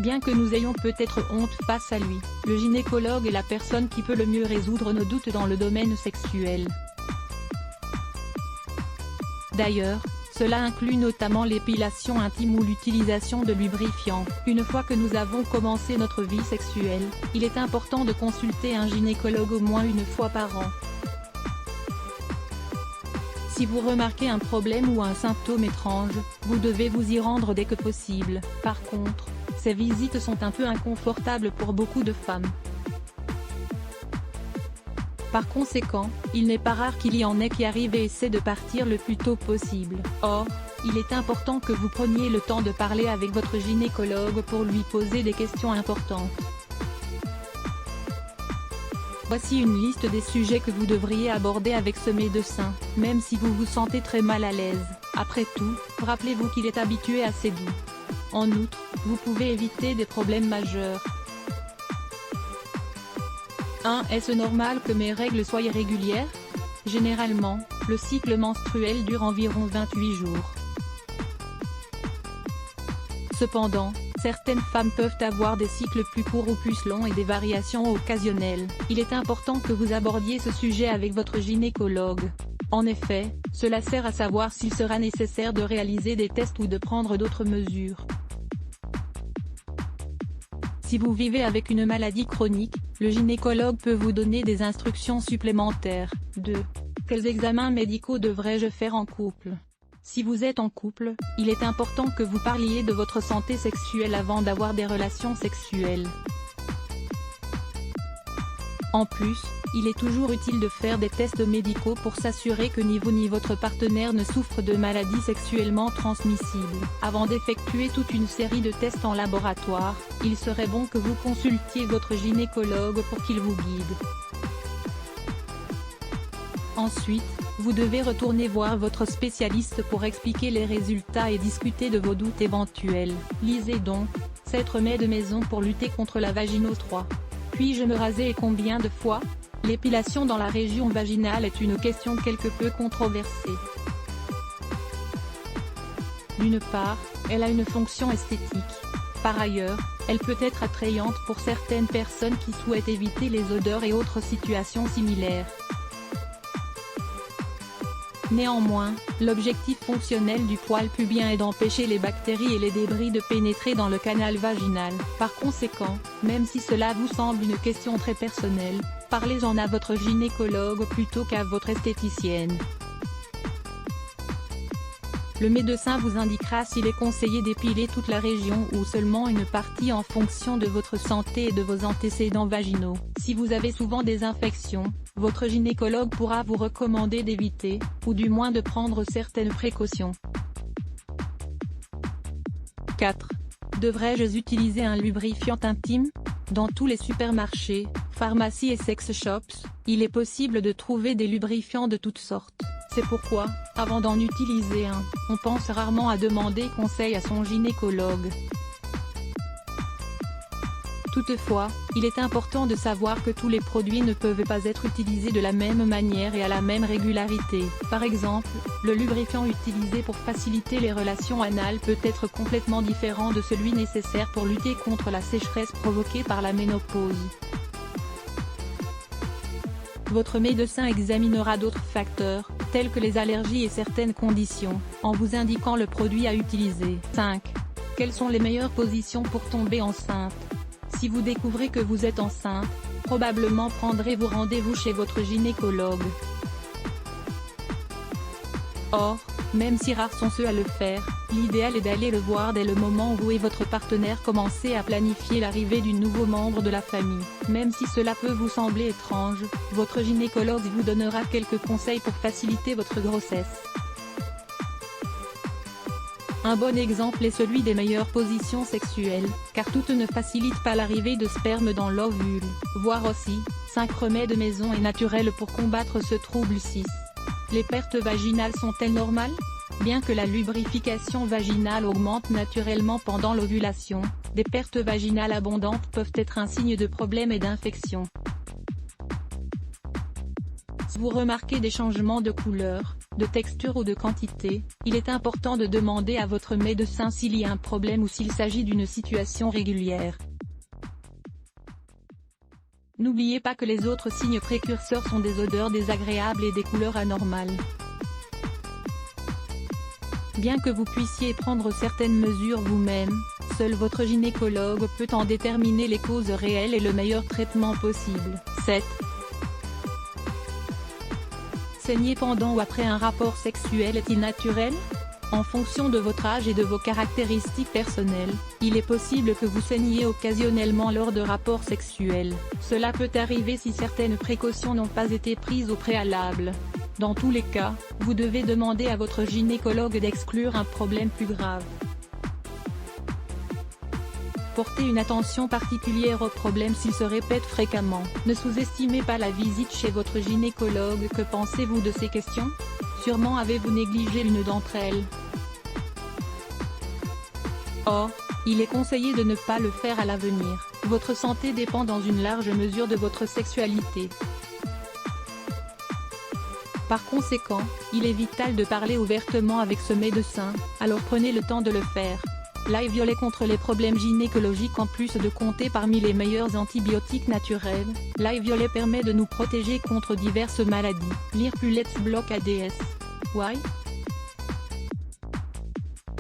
Bien que nous ayons peut-être honte face à lui, le gynécologue est la personne qui peut le mieux résoudre nos doutes dans le domaine sexuel. D'ailleurs, cela inclut notamment l'épilation intime ou l'utilisation de lubrifiants. Une fois que nous avons commencé notre vie sexuelle, il est important de consulter un gynécologue au moins une fois par an. Si vous remarquez un problème ou un symptôme étrange, vous devez vous y rendre dès que possible. Par contre, ces visites sont un peu inconfortables pour beaucoup de femmes. Par conséquent, il n'est pas rare qu'il y en ait qui arrivent et essaient de partir le plus tôt possible. Or, il est important que vous preniez le temps de parler avec votre gynécologue pour lui poser des questions importantes. Voici une liste des sujets que vous devriez aborder avec ce médecin, même si vous vous sentez très mal à l'aise. Après tout, rappelez-vous qu'il est habitué à ses doux. En outre, vous pouvez éviter des problèmes majeurs. 1. Est-ce normal que mes règles soient irrégulières? Généralement, le cycle menstruel dure environ 28 jours. Cependant, certaines femmes peuvent avoir des cycles plus courts ou plus longs et des variations occasionnelles. Il est important que vous abordiez ce sujet avec votre gynécologue. En effet, cela sert à savoir s'il sera nécessaire de réaliser des tests ou de prendre d'autres mesures. Si vous vivez avec une maladie chronique, le gynécologue peut vous donner des instructions supplémentaires. 2. Quels examens médicaux devrais-je faire en couple? Si vous êtes en couple, il est important que vous parliez de votre santé sexuelle avant d'avoir des relations sexuelles. En plus, il est toujours utile de faire des tests médicaux pour s'assurer que ni vous ni votre partenaire ne souffre de maladies sexuellement transmissibles. Avant d'effectuer toute une série de tests en laboratoire, il serait bon que vous consultiez votre gynécologue pour qu'il vous guide. Ensuite, vous devez retourner voir votre spécialiste pour expliquer les résultats et discuter de vos doutes éventuels. Lisez donc « 7 remèdes maison pour lutter contre la vaginose 3 ». Puis-je me raser et combien de fois? L'épilation dans la région vaginale est une question quelque peu controversée. D'une part, elle a une fonction esthétique. Par ailleurs, elle peut être attrayante pour certaines personnes qui souhaitent éviter les odeurs et autres situations similaires. Néanmoins, l'objectif fonctionnel du poil pubien est d'empêcher les bactéries et les débris de pénétrer dans le canal vaginal. Par conséquent, même si cela vous semble une question très personnelle, parlez-en à votre gynécologue plutôt qu'à votre esthéticienne. Le médecin vous indiquera s'il est conseillé d'épiler toute la région ou seulement une partie en fonction de votre santé et de vos antécédents vaginaux. Si vous avez souvent des infections, votre gynécologue pourra vous recommander d'éviter, ou du moins de prendre certaines précautions. 4. Devrais-je utiliser un lubrifiant intime? Dans tous les supermarchés, pharmacies et sex shops, il est possible de trouver des lubrifiants de toutes sortes. C'est pourquoi, avant d'en utiliser un, on pense rarement à demander conseil à son gynécologue. Toutefois, il est important de savoir que tous les produits ne peuvent pas être utilisés de la même manière et à la même régularité. Par exemple, le lubrifiant utilisé pour faciliter les relations anales peut être complètement différent de celui nécessaire pour lutter contre la sécheresse provoquée par la ménopause. Votre médecin examinera d'autres facteurs, tels que les allergies et certaines conditions, en vous indiquant le produit à utiliser. 5. Quelles sont les meilleures positions pour tomber enceinte? Si vous découvrez que vous êtes enceinte, probablement prendrez-vous rendez-vous chez votre gynécologue. Or, même si rares sont ceux à le faire, l'idéal est d'aller le voir dès le moment où vous et votre partenaire commencez à planifier l'arrivée du nouveau membre de la famille. Même si cela peut vous sembler étrange, votre gynécologue vous donnera quelques conseils pour faciliter votre grossesse. Un bon exemple est celui des meilleures positions sexuelles, car toutes ne facilitent pas l'arrivée de sperme dans l'ovule. Voir aussi, 5 remèdes maison et naturels pour combattre ce trouble 6. Les pertes vaginales sont-elles normales? Bien que la lubrification vaginale augmente naturellement pendant l'ovulation, des pertes vaginales abondantes peuvent être un signe de problème et d'infection. Vous remarquez des changements de couleur, de texture ou de quantité, il est important de demander à votre médecin s'il y a un problème ou s'il s'agit d'une situation régulière. N'oubliez pas que les autres signes précurseurs sont des odeurs désagréables et des couleurs anormales. Bien que vous puissiez prendre certaines mesures vous-même, seul votre gynécologue peut en déterminer les causes réelles et le meilleur traitement possible. 7. Saigner pendant ou après un rapport sexuel est-il naturel? En fonction de votre âge et de vos caractéristiques personnelles, il est possible que vous saigniez occasionnellement lors de rapports sexuels. Cela peut arriver si certaines précautions n'ont pas été prises au préalable. Dans tous les cas, vous devez demander à votre gynécologue d'exclure un problème plus grave. Portez une attention particulière aux problèmes s'ils se répètent fréquemment. Ne sous-estimez pas la visite chez votre gynécologue. Que pensez-vous de ces questions? Sûrement avez-vous négligé l'une d'entre elles. Or, il est conseillé de ne pas le faire à l'avenir. Votre santé dépend dans une large mesure de votre sexualité. Par conséquent, il est vital de parler ouvertement avec ce médecin, alors prenez le temps de le faire. L'iviolet contre les problèmes gynécologiques. En plus de compter parmi les meilleurs antibiotiques naturels, l'iviolet permet de nous protéger contre diverses maladies. Lire plus Let's Block ADS. Why?